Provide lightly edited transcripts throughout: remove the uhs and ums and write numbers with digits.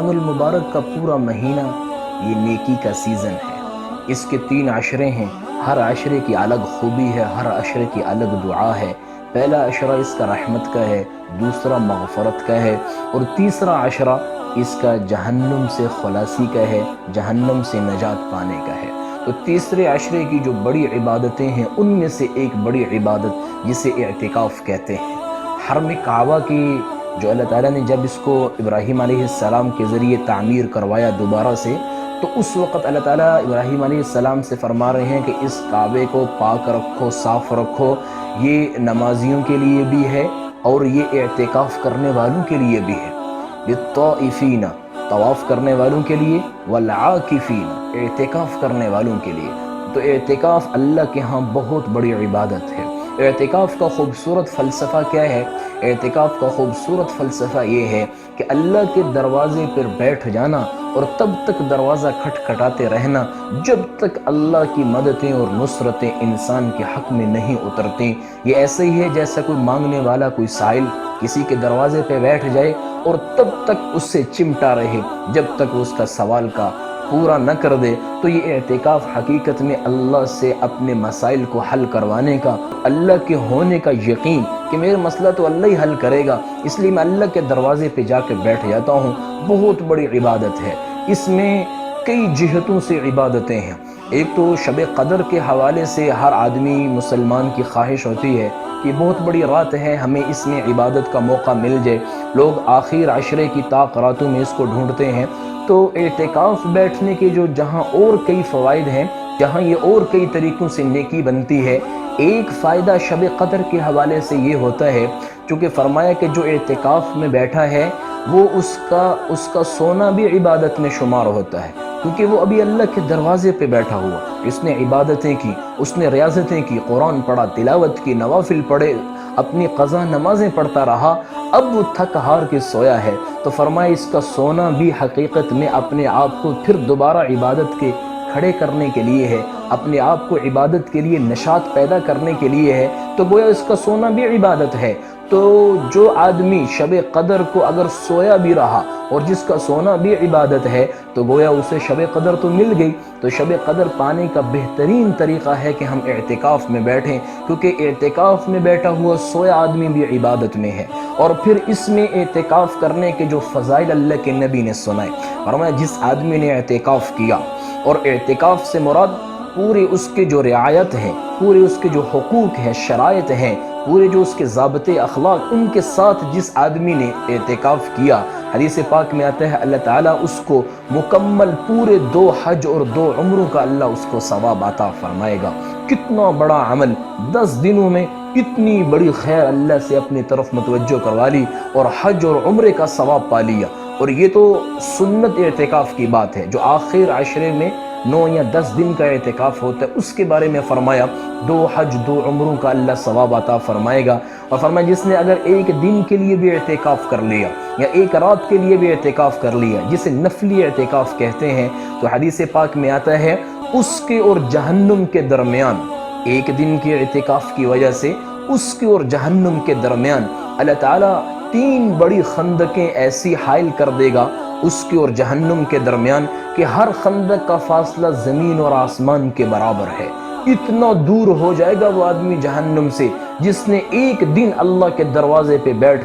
رمضان المبارک کا پورا مہینہ یہ نیکی کا سیزن ہے۔ اس کے 3 عشرے ہیں، ہر عشرے کی الگ خوبی ہے، ہر عشرے کی الگ دعا ہے۔ پہلا عشرہ اس کا رحمت کا ہے، دوسرا مغفرت کا ہے، اور تیسرا عشرہ اس کا جہنم سے خلاصی کا ہے، جہنم سے نجات پانے کا ہے۔ تو تیسرے عشرے کی جو بڑی عبادتیں ہیں ان میں سے ایک بڑی عبادت جسے اعتکاف کہتے ہیں۔ حرم کعبہ کی جو اللہ تعالیٰ نے جب اس کو ابراہیم علیہ السلام کے ذریعے تعمیر کروایا دوبارہ سے، تو اس وقت اللہ تعالیٰ ابراہیم علیہ السلام سے فرما رہے ہیں کہ اس کعبے کو پاک رکھو، صاف رکھو۔ یہ نمازیوں کے لیے بھی ہے اور یہ اعتکاف کرنے والوں کے لیے بھی ہے۔ للطائفین، طواف کرنے والوں کے لیے، والعاکفین، اعتکاف کرنے والوں کے لیے۔ تو اعتکاف اللہ کے ہاں بہت بڑی عبادت ہے۔ اعتکاف کا خوبصورت فلسفہ کیا ہے؟ اعتکاف کا خوبصورت فلسفہ یہ ہے کہ اللہ کے دروازے پر بیٹھ جانا اور تب تک دروازہ کھٹکھٹاتے رہنا جب تک اللہ کی مددیں اور نصرتیں انسان کے حق میں نہیں اترتیں۔ یہ ایسے ہی ہے جیسا کوئی مانگنے والا، کوئی سائل کسی کے دروازے پہ بیٹھ جائے اور تب تک اس سے چمٹا رہے جب تک اس کا سوال کا پورا نہ کر دے۔ تو یہ اعتکاف حقیقت میں اللہ سے اپنے مسائل کو حل کروانے کا، اللہ کے ہونے کا یقین کہ میرا مسئلہ تو اللہ ہی حل کرے گا، اس لیے میں اللہ کے دروازے پہ جا کے بیٹھ جاتا ہوں، بہت بڑی عبادت ہے۔ اس میں کئی جہتوں سے عبادتیں ہیں۔ ایک تو شب قدر کے حوالے سے ہر آدمی مسلمان کی خواہش ہوتی ہے کہ بہت بڑی رات ہے، ہمیں اس میں عبادت کا موقع مل جائے۔ لوگ آخر عشرے کی طاق راتوں میں اس کو ڈھونڈتے ہیں۔ تو اعتکاف بیٹھنے کے جو جہاں اور کئی فوائد ہیں، جہاں یہ اور کئی طریقوں سے نیکی بنتی ہے، ایک فائدہ شب قدر کے حوالے سے یہ ہوتا ہے، چونکہ فرمایا کہ جو اعتکاف میں بیٹھا ہے وہ اس کا سونا بھی عبادت میں شمار ہوتا ہے، کیونکہ وہ ابھی اللہ کے دروازے پہ بیٹھا ہوا، اس نے عبادتیں کی، اس نے ریاضتیں کی، قرآن پڑھا، تلاوت کی، نوافل پڑھے، اپنی قضا نمازیں پڑھتا رہا، اب وہ تھک ہار کے سویا ہے۔ تو فرمایا اس کا سونا بھی حقیقت میں اپنے آپ کو پھر دوبارہ عبادت کے کھڑے کرنے کے لیے ہے، اپنے آپ کو عبادت کے لیے نشاط پیدا کرنے کے لیے ہے۔ تو گویا اس کا سونا بھی عبادت ہے۔ تو جو آدمی شب قدر کو اگر سویا بھی رہا اور جس کا سونا بھی عبادت ہے تو گویا اسے شب قدر تو مل گئی۔ تو شب قدر پانے کا بہترین طریقہ ہے کہ ہم اعتکاف میں بیٹھیں، کیونکہ اعتکاف میں بیٹھا ہوا سویا آدمی بھی عبادت میں ہے۔ اور پھر اس میں اعتکاف کرنے کے جو فضائل اللہ کے نبی نے سنائے، فرمایا جس آدمی نے اعتکاف کیا، اور اعتکاف سے مراد پورے اس کے جو رعایت ہیں، پورے اس کے جو حقوق ہیں، شرائط ہیں، پورے جو اس کے ضابطے اخلاق، ان کے ساتھ جس آدمی نے اعتکاف کیا، حدیث پاک میں آتا ہے اللہ تعالیٰ اس کو مکمل پورے 2 حج اور 2 عمروں کا اللہ اس کو ثواب عطا فرمائے گا۔ کتنا بڑا عمل، 10 دنوں میں اتنی بڑی خیر اللہ سے اپنی طرف متوجہ کروا لی اور حج اور عمرے کا ثواب پا لیا۔ اور یہ تو سنت اعتکاف کی بات ہے، جو آخر عشرے میں 9 یا 10 دن کا اعتکاف ہوتا ہے، اس کے بارے میں فرمایا 2 حج 2 عمروں کا اللہ ثواب عطا فرمائے گا۔ اور فرمایا جس نے اگر ایک دن کے لیے بھی اعتکاف کر لیا یا ایک رات کے لیے بھی اعتکاف کر لیا، جسے نفلی اعتکاف کہتے ہیں، تو حدیث پاک میں آتا ہے اس کے اور جہنم کے درمیان، ایک دن کے اعتکاف کی وجہ سے اس کے اور جہنم کے درمیان اللہ تعالیٰ 3 بڑی خندقیں ایسی حائل کر دے گا اس کے اور جہنم کے درمیان کہ ہر خندق کا فاصلہ زمین اور آسمان کے برابر ہے۔ اتنا دور ہو جائے گا وہ آدمی جہنم سے جس نے ایک دن اللہ کے دروازے پہ بیٹھ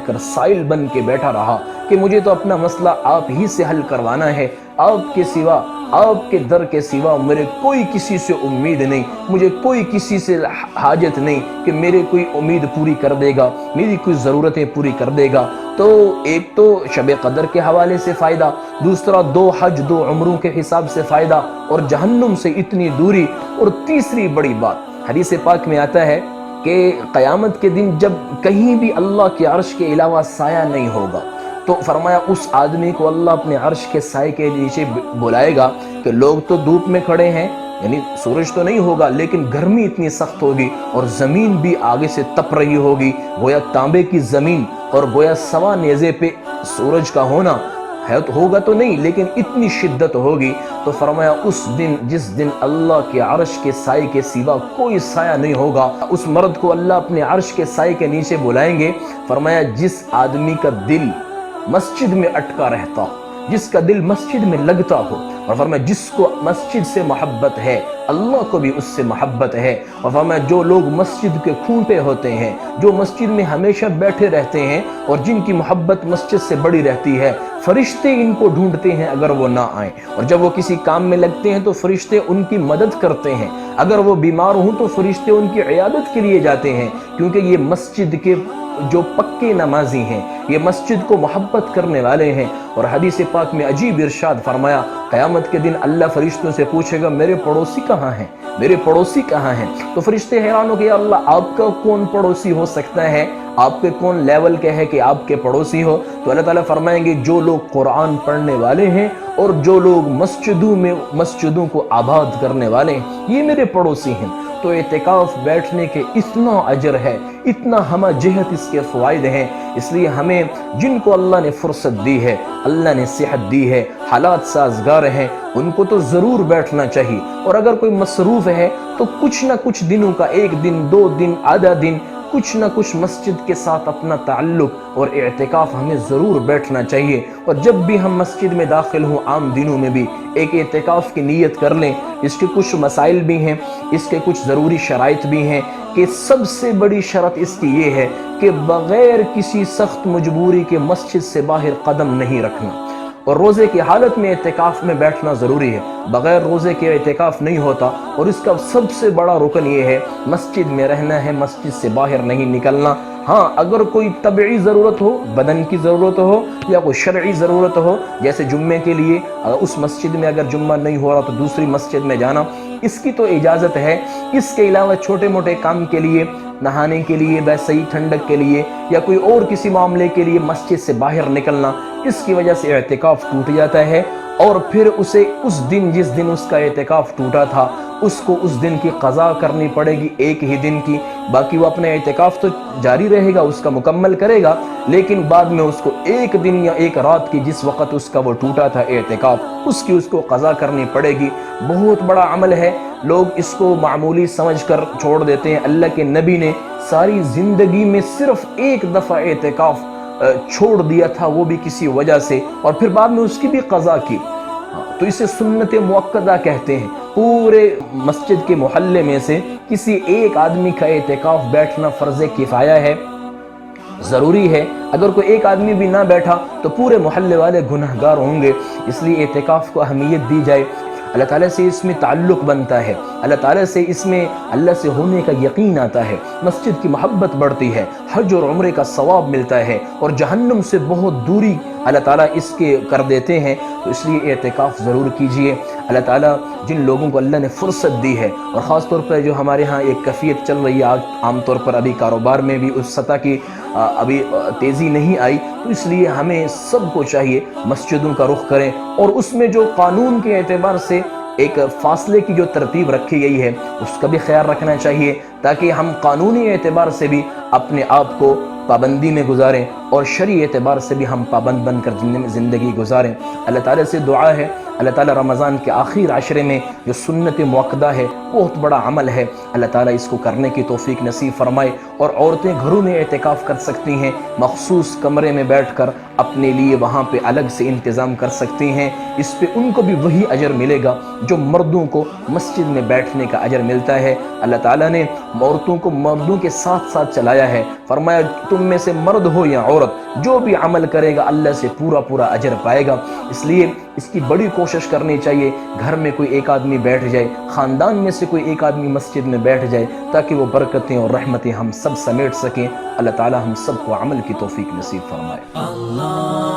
کر سائل بن کے بیٹھا رہا کہ مجھے تو اپنا مسئلہ آپ ہی سے حل کروانا ہے، آپ کے سوا، آپ کے در کے سوا میرے کوئی کسی سے امید نہیں، مجھے کوئی کسی سے حاجت نہیں کہ میرے کوئی امید پوری کر دے گا، میری کوئی ضرورتیں پوری کر دے گا۔ تو ایک تو شب قدر کے حوالے سے فائدہ، دوسرا 2 حج 2 عمروں کے حساب سے فائدہ، اور جہنم سے اتنی دوری، اور تیسری بڑی بات حدیث پاک میں آتا ہے کہ قیامت کے دن جب کہیں بھی اللہ کے عرش کے علاوہ سایہ نہیں ہوگا، تو فرمایا اس آدمی کو اللہ اپنے عرش کے سائے کے نیچے بلائے گا کہ لوگ تو دھوپ میں کھڑے ہیں، یعنی سورج تو نہیں ہوگا لیکن گرمی اتنی سخت ہوگی اور زمین بھی آگے سے تپ رہی ہوگی، گویا تانبے کی زمین، اور گویا سوا نیزے پہ سورج کا ہونا ہوگا تو نہیں لیکن اتنی شدت ہوگی۔ تو فرمایا اس دن، جس دن اللہ کے عرش کے سائے کے سوا کوئی سایہ نہیں ہوگا، اس مرد کو اللہ اپنے عرش کے سائے کے نیچے بلائیں گے۔ فرمایا جس آدمی کا دل مسجد میں اٹکا رہتا ہو، جس کا دل مسجد میں لگتا ہو، اور فرمایا جس کو مسجد سے محبت ہے اللہ کو بھی اس سے محبت ہے، اور فرمایا جو لوگ مسجد کے کھوٹے ہوتے ہیں، جو مسجد میں ہمیشہ بیٹھے رہتے ہیں اور جن کی محبت مسجد سے بڑی رہتی ہے، فرشتے ان کو ڈھونڈتے ہیں اگر وہ نہ آئیں، اور جب وہ کسی کام میں لگتے ہیں تو فرشتے ان کی مدد کرتے ہیں، اگر وہ بیمار ہوں تو فرشتے ان کی عیادت کے لیے جاتے ہیں، کیونکہ یہ مسجد کے جو پکے نمازی ہیں، یہ مسجد کو محبت کرنے والے ہیں۔ اور حدیث پاک میں عجیب ارشاد فرمایا، قیامت کے دن اللہ فرشتوں سے پوچھے گا میرے پڑوسی کہاں ہیں، میرے پڑوسی کہاں ہیں؟ تو فرشتے حیران ہو کہ یا اللہ آپ کا کون پڑوسی ہو سکتا ہے، آپ کے کون لیول کے ہے کہ آپ کے پڑوسی ہو؟ تو اللہ تعالیٰ فرمائیں گے جو لوگ قرآن پڑھنے والے ہیں اور جو لوگ مسجدوں کو آباد کرنے والے ہیں، یہ میرے پڑوسی ہیں۔ تو اعتکاف بیٹھنے کے اتنا اجر ہے، اتنا ہمہ جہت اس کے فوائد ہیں، اس لیے ہمیں جن کو اللہ نے فرصت دی ہے، اللہ نے صحت دی ہے، حالات سازگار ہیں، ان کو تو ضرور بیٹھنا چاہیے، اور اگر کوئی مصروف ہے تو کچھ نہ کچھ دنوں کا، ایک دن، 2 دن، آدھا دن، کچھ نہ کچھ مسجد کے ساتھ اپنا تعلق اور اعتکاف ہمیں ضرور بیٹھنا چاہیے۔ اور جب بھی ہم مسجد میں داخل ہوں عام دنوں میں بھی ایک اعتکاف کی نیت کر لیں۔ اس کے کچھ مسائل بھی ہیں، اس کے کچھ ضروری شرائط بھی ہیں، کہ سب سے بڑی شرط اس کی یہ ہے کہ بغیر کسی سخت مجبوری کے مسجد سے باہر قدم نہیں رکھنا، اور روزے کی حالت میں اعتکاف میں بیٹھنا ضروری ہے، بغیر روزے کے اعتکاف نہیں ہوتا۔ اور اس کا سب سے بڑا رکن یہ ہے مسجد میں رہنا ہے، مسجد سے باہر نہیں نکلنا۔ ہاں اگر کوئی طبعی ضرورت ہو، بدن کی ضرورت ہو یا کوئی شرعی ضرورت ہو، جیسے جمعے کے لیے اس مسجد میں اگر جمعہ نہیں ہو رہا تو دوسری مسجد میں جانا، اس کی تو اجازت ہے۔ اس کے علاوہ چھوٹے موٹے کام کے لیے، نہانے کے لیے، ویسے ہی ٹھنڈک کے لیے یا کوئی اور کسی معاملے کے لیے مسجد سے باہر نکلنا، اس کی وجہ سے اعتکاف ٹوٹ جاتا ہے، اور پھر اسے اس دن جس دن اس کا اعتکاف ٹوٹا تھا اس کو اس دن کی قضا کرنی پڑے گی، ایک ہی دن کی۔ باقی وہ اپنے اعتکاف تو جاری رہے گا، اس کا مکمل کرے گا، لیکن بعد میں اس کو ایک دن یا ایک رات کی جس وقت اس کا وہ ٹوٹا تھا اعتکاف، اس کو قضا کرنی پڑے گی۔ بہت بڑا عمل ہے، لوگ اس کو معمولی سمجھ کر چھوڑ دیتے ہیں۔ اللہ کے نبی نے ساری زندگی میں صرف ایک دفعہ اعتکاف چھوڑ دیا تھا، وہ بھی کسی وجہ سے، اور پھر بعد میں اس کی بھی قضا کی۔ تو اسے سنت مؤکدہ کہتے ہیں۔ پورے مسجد کے محلے میں سے کسی ایک آدمی کا اعتکاف بیٹھنا فرض کفایہ ہے، ضروری ہے۔ اگر کوئی ایک آدمی بھی نہ بیٹھا تو پورے محلے والے گنہگار ہوں گے، اس لیے اعتکاف کو اہمیت دی جائے۔ اللہ تعالیٰ سے اس میں تعلق بنتا ہے، اللہ تعالیٰ سے اس میں اللہ سے ہونے کا یقین آتا ہے، مسجد کی محبت بڑھتی ہے، حج اور عمرے کا ثواب ملتا ہے، اور جہنم سے بہت دوری اللہ تعالیٰ اس کے کر دیتے ہیں۔ تو اس لیے اعتکاف ضرور کیجئے۔ اللہ تعالیٰ جن لوگوں کو اللہ نے فرصت دی ہے، اور خاص طور پر جو ہمارے ہاں ایک کیفیت چل رہی ہے عام طور پر، ابھی کاروبار میں بھی اس سطح کی ابھی تیزی نہیں آئی، تو اس لیے ہمیں سب کو چاہیے مسجدوں کا رخ کریں، اور اس میں جو قانون کے اعتبار سے ایک فاصلے کی جو ترتیب رکھی گئی ہے اس کا بھی خیال رکھنا چاہیے، تاکہ ہم قانونی اعتبار سے بھی اپنے آپ کو پابندی میں گزاریں اور شرعی اعتبار سے بھی ہم پابند بن کر زندگی گزاریں۔ اللہ تعالیٰ سے دعا ہے، اللہ تعالیٰ رمضان کے آخر عشرے میں جو سنت مؤکدہ ہے بہت بڑا عمل ہے، اللہ تعالیٰ اس کو کرنے کی توفیق نصیب فرمائے، اور عورتیں گھروں میں اعتکاف کر سکتی ہیں، مخصوص کمرے میں بیٹھ کر اپنے لیے وہاں پہ الگ سے انتظام کر سکتی ہیں، اس پہ ان کو بھی وہی اجر ملے گا جو مردوں کو مسجد میں بیٹھنے کا اجر ملتا ہے۔ اللہ تعالیٰ نے عورتوں کو مردوں کے ساتھ ساتھ چلایا ہے، فرمایا تم میں سے مرد ہو یا عورت جو بھی عمل کرے گا اللہ سے پورا اجر پائے گا۔ اس لیے اس کی بڑی کوشش کرنی چاہیے، گھر میں کوئی ایک آدمی بیٹھ جائے، خاندان میں سے کوئی ایک آدمی مسجد میں بیٹھ جائے، تاکہ وہ برکتیں اور رحمتیں ہم سب سمیٹ سکیں۔ اللہ تعالی ہم سب کو عمل کی توفیق نصیب فرمائے۔